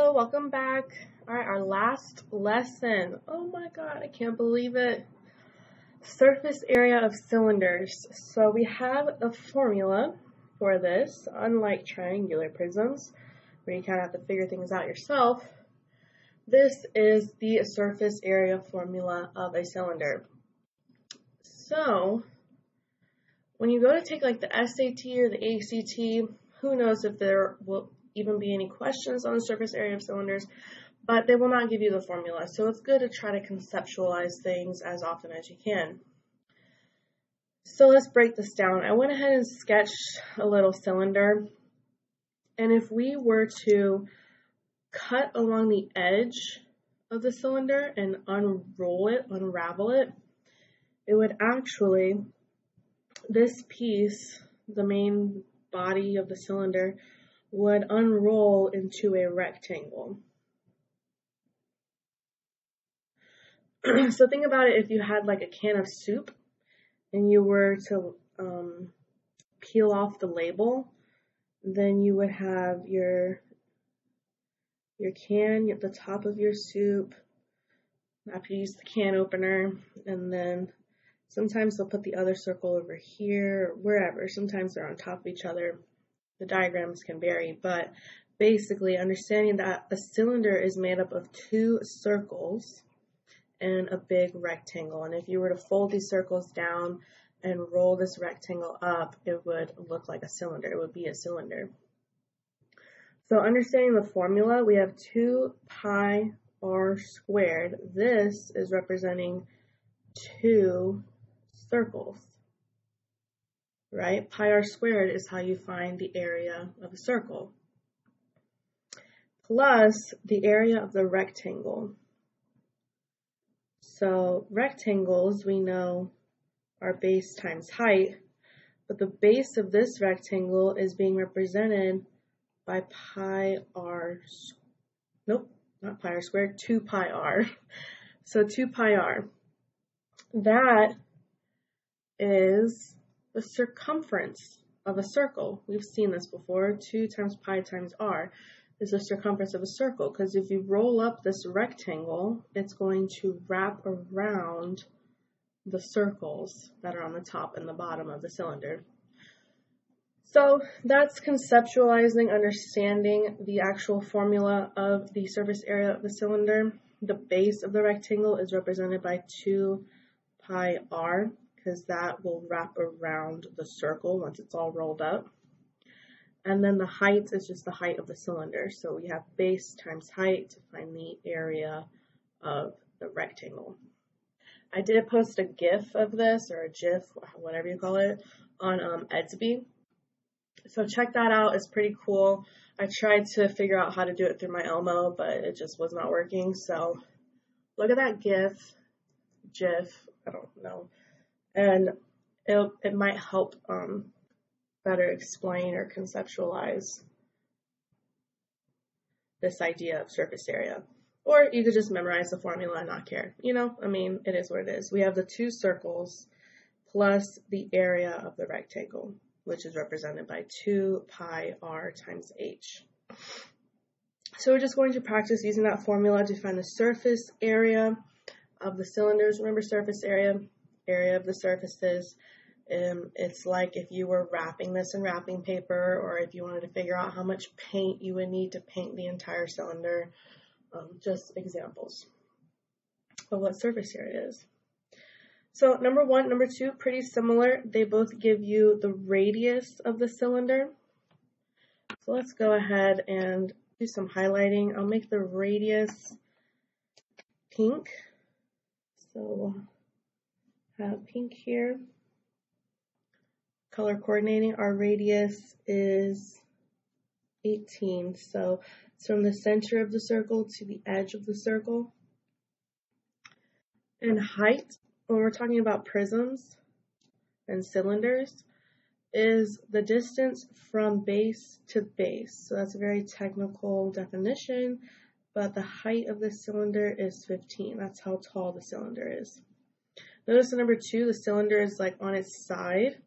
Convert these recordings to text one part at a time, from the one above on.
Hello, welcome back. All right, our last lesson. Oh my God, I can't believe it. Surface area of cylinders. So we have a formula for this, unlike triangular prisms, where you kind of have to figure things out yourself. This is the surface area formula of a cylinder. So when you go to take like the SAT or the ACT, who knows if there will even be any questions on the surface area of cylinders, but they will not give you the formula. So it's good to try to conceptualize things as often as you can. So let's break this down. I went ahead and sketched a little cylinder. And if we were to cut along the edge of the cylinder and unravel it, it would actually, this piece, the main body of the cylinder, would unroll into a rectangle. So think about it, if you had like a can of soup and you were to peel off the label, then you would have your can at the top of your soup. After you use the can opener, and then sometimes they'll put the other circle over here, wherever. Sometimes they're on top of each other. The diagrams can vary, but basically understanding that a cylinder is made up of two circles and a big rectangle. And if you were to fold these circles down and roll this rectangle up, it would look like a cylinder. It would be a cylinder. So understanding the formula, we have 2 pi r squared. This is representing 2 circles. Right? Pi r squared is how you find the area of a circle, plus the area of the rectangle. So rectangles, we know, are base times height, but the base of this rectangle is being represented by pi r, nope, not pi r squared, 2 pi r. So 2 pi r. That is the circumference of a circle. We've seen this before. 2 times pi times r is the circumference of a circle, because if you roll up this rectangle, it's going to wrap around the circles that are on the top and the bottom of the cylinder. So that's conceptualizing, understanding the actual formula of the surface area of the cylinder. The base of the rectangle is represented by 2 pi r, because that will wrap around the circle once it's all rolled up. And then the height is just the height of the cylinder. So we have base times height to find the area of the rectangle. I did post a GIF of this, or a GIF, whatever you call it, on Etsy. So check that out. It's pretty cool. I tried to figure out how to do it through my Elmo, but it just was not working. So look at that GIF, I don't know. And it might help better explain or conceptualize this idea of surface area. Or you could just memorize the formula and not care. You know, I mean, it is what it is. We have the 2 circles plus the area of the rectangle, which is represented by 2 pi r times h. So we're just going to practice using that formula to find the surface area of the cylinders. Remember, surface area of the surfaces. It's like if you were wrapping this in wrapping paper, or if you wanted to figure out how much paint you would need to paint the entire cylinder. Just examples of what surface area is. So number 1, number 2, pretty similar. They both give you the radius of the cylinder. So let's go ahead and do some highlighting. I'll make the radius pink. So have pink here. Color coordinating, our radius is 18. So it's from the center of the circle to the edge of the circle. And height, when we're talking about prisms and cylinders, is the distance from base to base. So that's a very technical definition, but the height of the cylinder is 15. That's how tall the cylinder is. Notice in number 2, the cylinder is like on its side,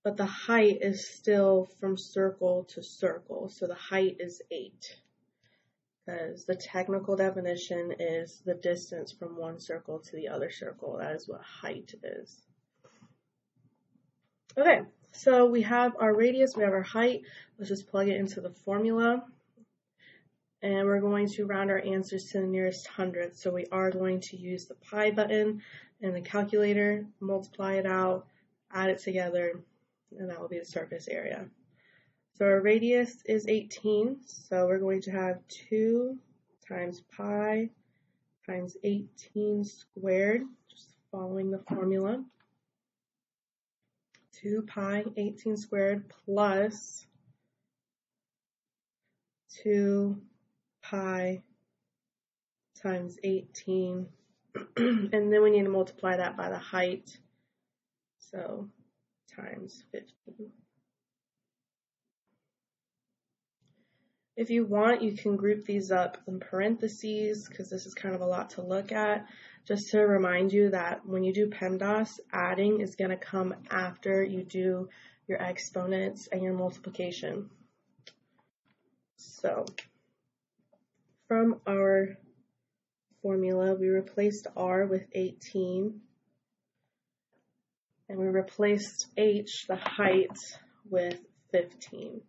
but the height is still from circle to circle. So the height is 8. because the technical definition is the distance from one circle to the other circle. That is what height is. Okay, so we have our radius, we have our height. Let's just plug it into the formula. And we're going to round our answers to the nearest hundredth. So we are going to use the pi button in the calculator, multiply it out, add it together, and that will be the surface area. So our radius is 18, so we're going to have 2 times pi times 18 squared, just following the formula. 2 pi 18 squared plus 2 pi times 18, and then we need to multiply that by the height, so times 15. If you want, you can group these up in parentheses because this is kind of a lot to look at. Just to remind you that when you do Pemdas, adding is going to come after you do your exponents and your multiplication. So from our formula, we replaced r with 18, and we replaced h, the height, with 15.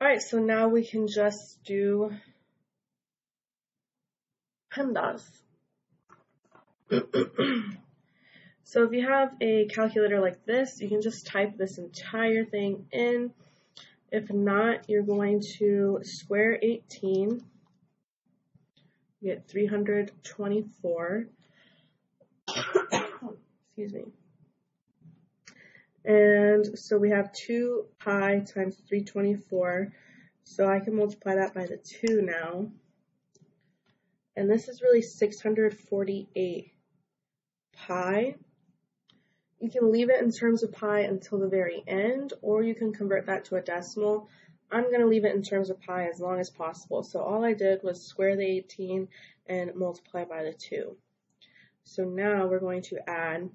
Alright, so now we can just do Pemdas. So if you have a calculator like this, you can just type this entire thing in. If not, you're going to square 18. You get 324. Excuse me. And so we have 2 pi times 324. So I can multiply that by the 2 now. And this is really 648 pi. You can leave it in terms of pi until the very end, or you can convert that to a decimal. I'm going to leave it in terms of pi as long as possible. So all I did was square the 18 and multiply by the 2. So now we're going to add,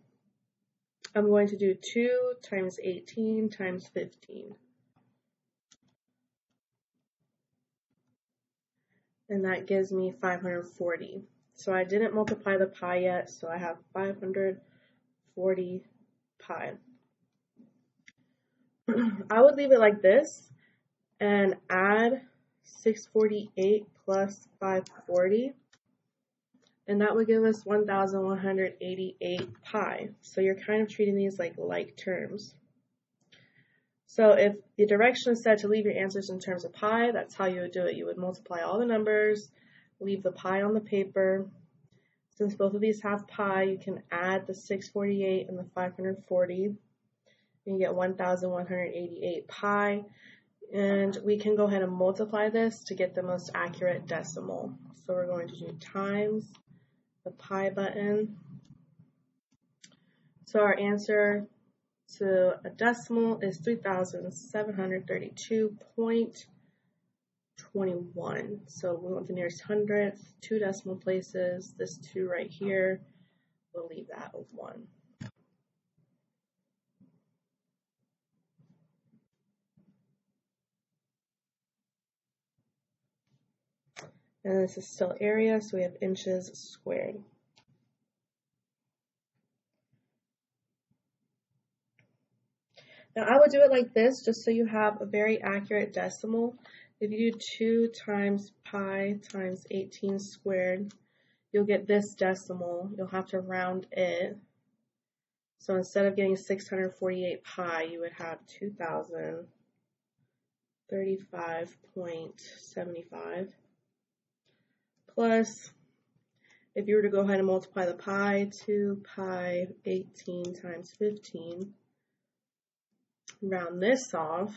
I'm going to do 2 times 18 times 15. And that gives me 540. So I didn't multiply the pi yet, so I have 540 pi. I would leave it like this and add 648 plus 540, and that would give us 1,188 pi. So you're kind of treating these like terms. So if the direction is said to leave your answers in terms of pi, that's how you would do it. You would multiply all the numbers, leave the pi on the paper. Since both of these have pi, you can add the 648 and the 540, and you get 1,188 pi. And we can go ahead and multiply this to get the most accurate decimal. So we're going to do times the pi button. So our answer to a decimal is 3,732.21. So we want the nearest hundredth, 2 decimal places, this 2 right here, we'll leave that with 1. And this is still area, so we have inches squared. Now I would do it like this just so you have a very accurate decimal. If you do 2 times pi times 18 squared, you'll get this decimal. You'll have to round it. So instead of getting 648 pi, you would have 2,035.75 plus, if you were to go ahead and multiply the pi, 2 pi 18 times 15, round this off,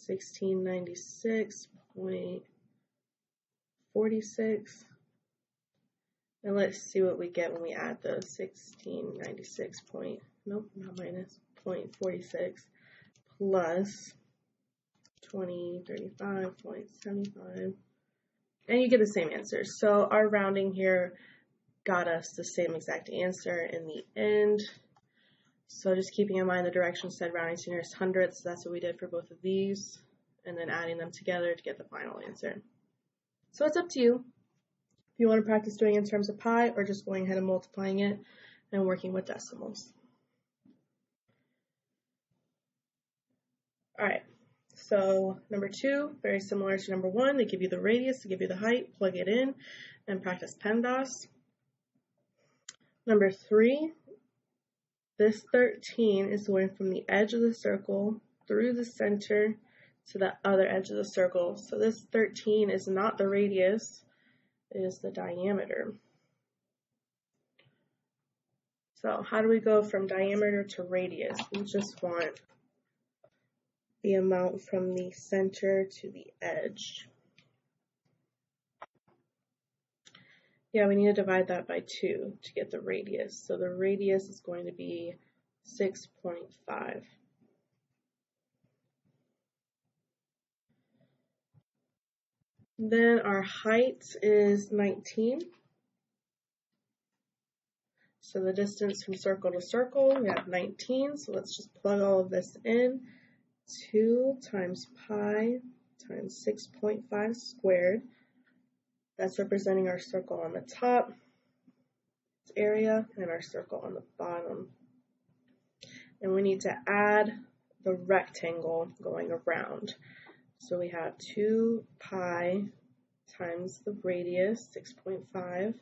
1696.46, and let's see what we get when we add the 1696 point, nope, not minus, 0.46 plus 2035.75, and you get the same answer. So our rounding here got us the same exact answer in the end. So just keeping in mind the direction said rounding to nearest hundredths, that's what we did for both of these, and then adding them together to get the final answer. So it's up to you if you want to practice doing it in terms of pi or just going ahead and multiplying it and working with decimals. All right, so number 2, very similar to number 1. They give you the radius, they give you the height, plug it in, and practice Pemdas. Number 3, this 13 is going from the edge of the circle through the center to the other edge of the circle. So this 13 is not the radius, it is the diameter. So how do we go from diameter to radius? We just want the amount from the center to the edge. Yeah, we need to divide that by 2 to get the radius. So the radius is going to be 6.5. Then our height is 19. So the distance from circle to circle, we have 19. So let's just plug all of this in. 2 times pi times 6.5 squared. That's representing our circle on the top area and our circle on the bottom. And we need to add the rectangle going around. So we have 2 pi times the radius, 6.5.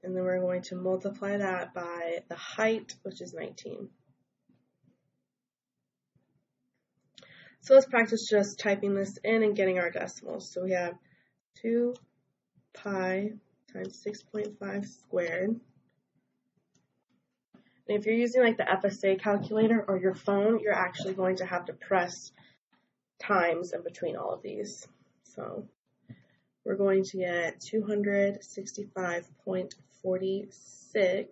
And then we're going to multiply that by the height, which is 19. So let's practice just typing this in and getting our decimals. So we have 2 pi times 6.5 squared. And if you're using like the FSA calculator or your phone, you're actually going to have to press times in between all of these. So we're going to get 265.46.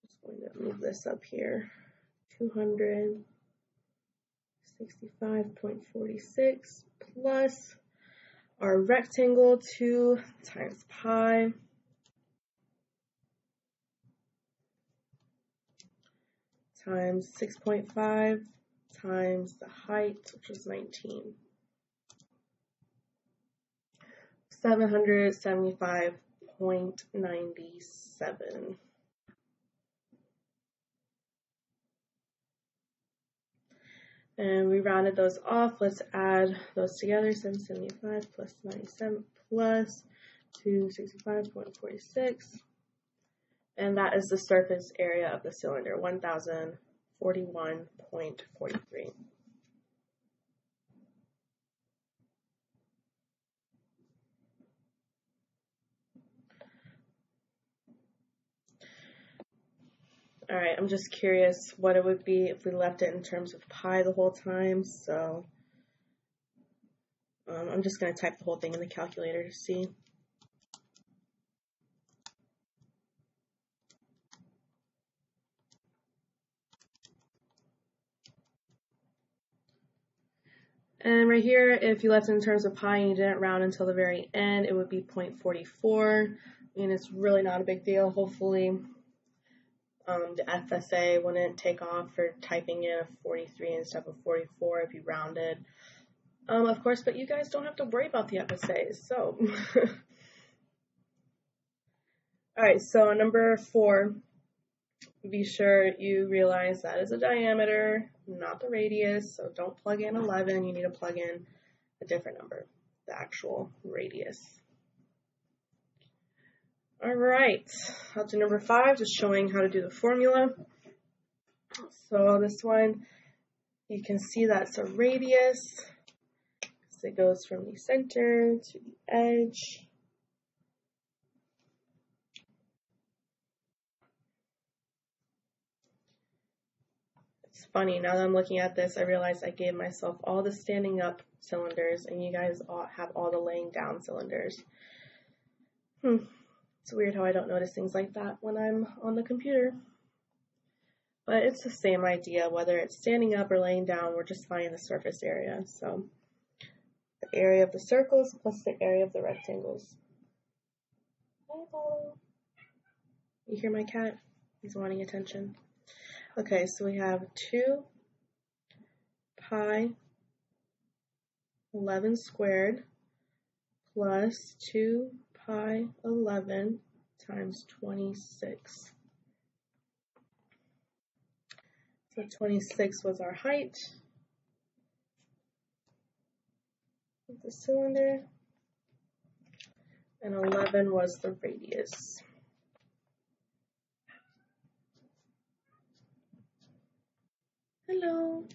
Just going to move this up here. 265.46 plus our rectangle, 2 times pi times 6.5 times the height, which is 19. 775.97. And we rounded those off. Let's add those together. 775 plus 97 plus 265.46. And that is the surface area of the cylinder, 1041.43. All right, I'm just curious what it would be if we left it in terms of pi the whole time. So I'm just going to type the whole thing in the calculator to see. And right here, if you left it in terms of pi and you didn't round until the very end, it would be 0.44. I mean, it's really not a big deal. Hopefully, the FSA wouldn't take off for typing in a 43 instead of 44 if you rounded. Of course, but you guys don't have to worry about the FSAs, so. All right, so number 4, be sure you realize that is a diameter, not the radius, so don't plug in 11, you need to plug in a different number, the actual radius. All right, up to number 5, just showing how to do the formula. So this one, you can see that's a radius. So it goes from the center to the edge. It's funny, now that I'm looking at this, I realize I gave myself all the standing up cylinders and you guys all have all the laying down cylinders. It's weird how I don't notice things like that when I'm on the computer. But it's the same idea, whether it's standing up or laying down, we're just finding the surface area. So the area of the circles plus the area of the rectangles. Apollo. You hear my cat? He's wanting attention. Okay, so we have 2 pi 11 squared plus 2 pi 11 times 26. So 26 was our height of the cylinder, and 11 was the radius. Hello.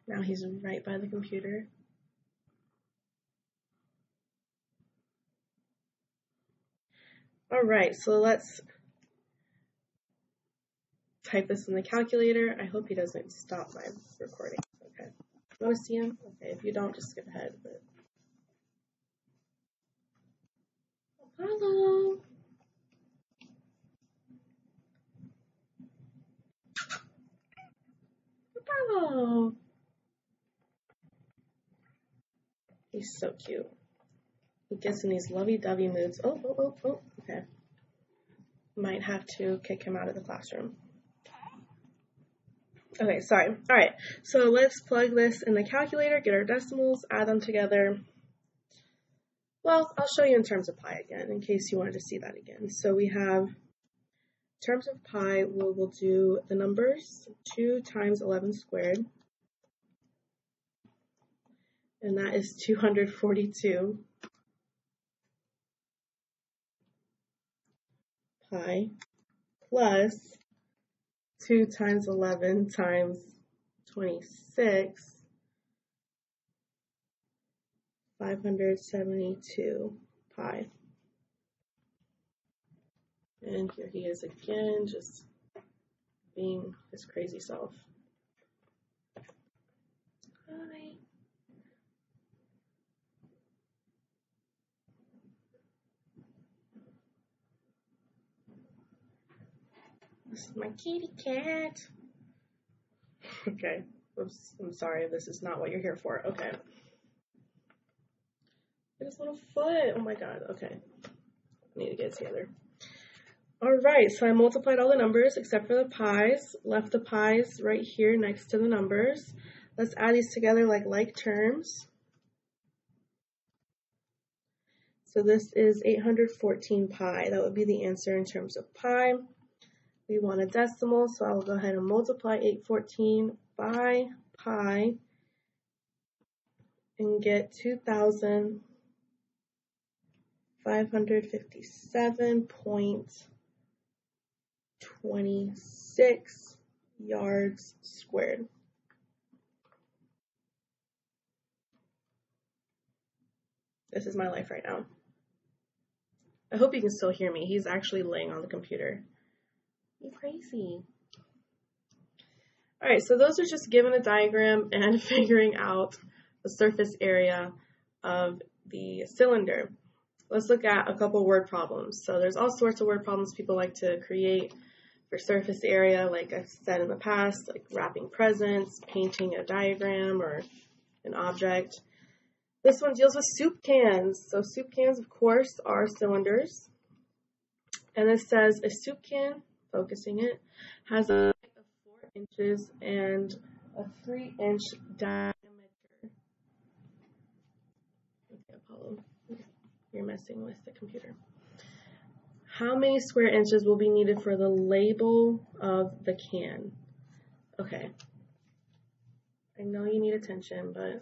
Now he's right by the computer. All right, so let's type this in the calculator. I hope he doesn't stop my recording. Okay. You want to see him? Okay, if you don't, just skip ahead. But Apollo. Apollo. He's so cute. He gets in these lovey-dovey moods. Oh. Okay. Might have to kick him out of the classroom. Okay, sorry. All right, so let's plug this in the calculator, get our decimals, add them together. Well, I'll show you in terms of pi again, in case you wanted to see that again. So we have, in terms of pi, we'll do the numbers, 2 times 11 squared, and that is 242 pi plus 2 times 11 times 26, 572 pi. And here he is again, just being his crazy self. Hi. This is my kitty cat. Okay. Oops, I'm sorry, this is not what you're here for. Okay. Get his little foot. Oh my god. Okay. I need to get it together. Alright, so I multiplied all the numbers except for the pi's. Left the pi's right here next to the numbers. Let's add these together like terms. So this is 814 pi. That would be the answer in terms of pi. We want a decimal, so I will go ahead and multiply 814 by pi and get 2,557.26 yards squared. This is my life right now. I hope you can still hear me. He's actually laying on the computer. You're crazy. All right, so those are just given a diagram and figuring out the surface area of the cylinder. Let's look at a couple word problems. So there's all sorts of word problems people like to create for surface area, like I said in the past, like wrapping presents, painting a diagram or an object. This one deals with soup cans. So soup cans, of course, are cylinders. And it says a soup can, focusing it, has a height of 4 inches and a 3-inch diameter. Okay, Apollo, you're messing with the computer. How many square inches will be needed for the label of the can? Okay. I know you need attention, but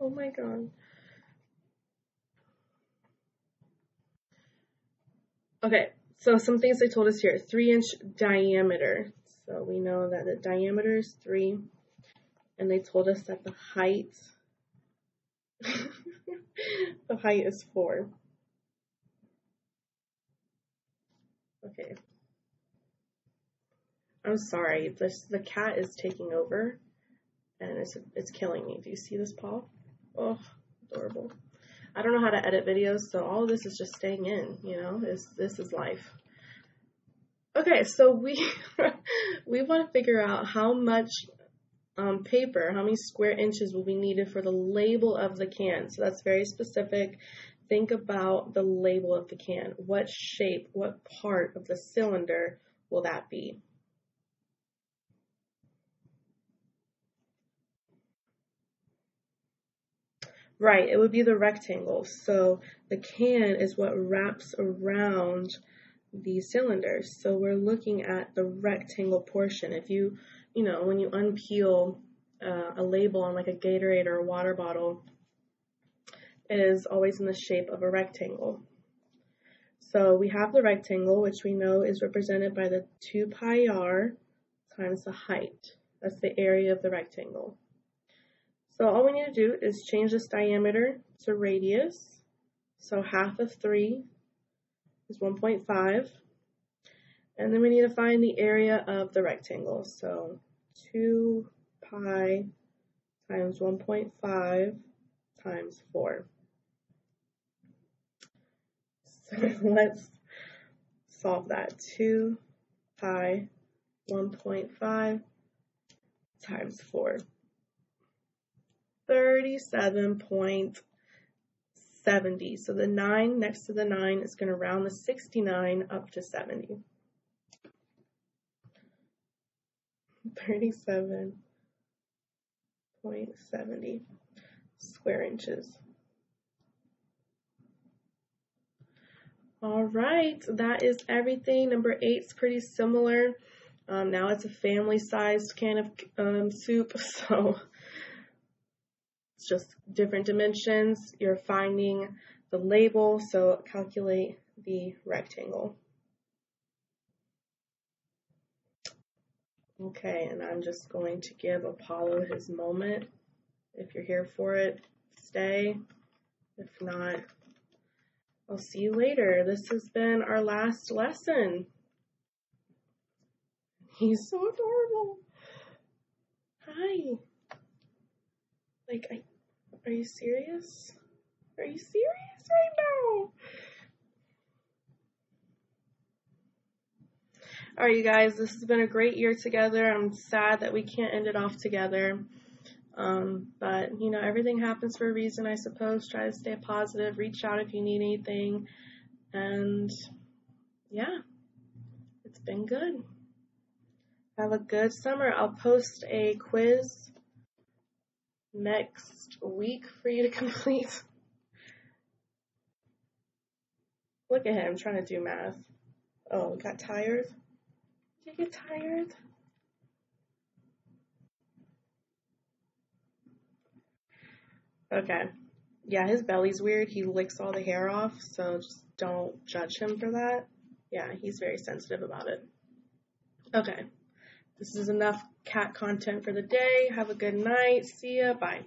oh my god. Okay, so some things they told us here. 3-inch diameter. So we know that the diameter is 3. And they told us that the height is 4. Okay. I'm sorry. The cat is taking over and it's killing me. Do you see this paw? Oh, adorable. I don't know how to edit videos, so all of this is just staying in, you know? This is life. Okay, so we we want to figure out how much paper, how many square inches will be needed for the label of the can? So that's very specific. Think about the label of the can. What shape, what part of the cylinder will that be? Right, it would be the rectangle. So the can is what wraps around the cylinders. So we're looking at the rectangle portion. If when you unpeel a label on like a Gatorade or a water bottle, it is always in the shape of a rectangle. So we have the rectangle, which we know is represented by the 2 pi r times the height. That's the area of the rectangle. So all we need to do is change this diameter to radius. So half of 3 is 1.5. And then we need to find the area of the rectangle. So 2 pi times 1.5 times 4. So let's solve that. 2 pi 1.5 times 4. 37.70. So the 9 next to the 9 is going to round the 69 up to 70. 37.70 square inches. All right, that is everything. Number 8 is pretty similar. Now it's a family-sized can of soup, so it's just different dimensions. You're finding the label, so calculate the rectangle. Okay, and I'm just going to give Apollo his moment. If you're here for it, stay. If not, I'll see you later. This has been our last lesson. He's so adorable. Hi. Are you serious? Are you serious right now? All right, you guys, this has been a great year together. I'm sad that we can't end it off together. But, everything happens for a reason, I suppose. Try to stay positive. Reach out if you need anything. And, yeah, it's been good. Have a good summer. I'll post a quiz next week for you to complete. Look at him trying to do math. Oh, got tired? Did you get tired? Okay. Yeah, his belly's weird. He licks all the hair off, so just don't judge him for that. Yeah, he's very sensitive about it. Okay. This is enough cat content for the day. Have a good night. See ya. Bye.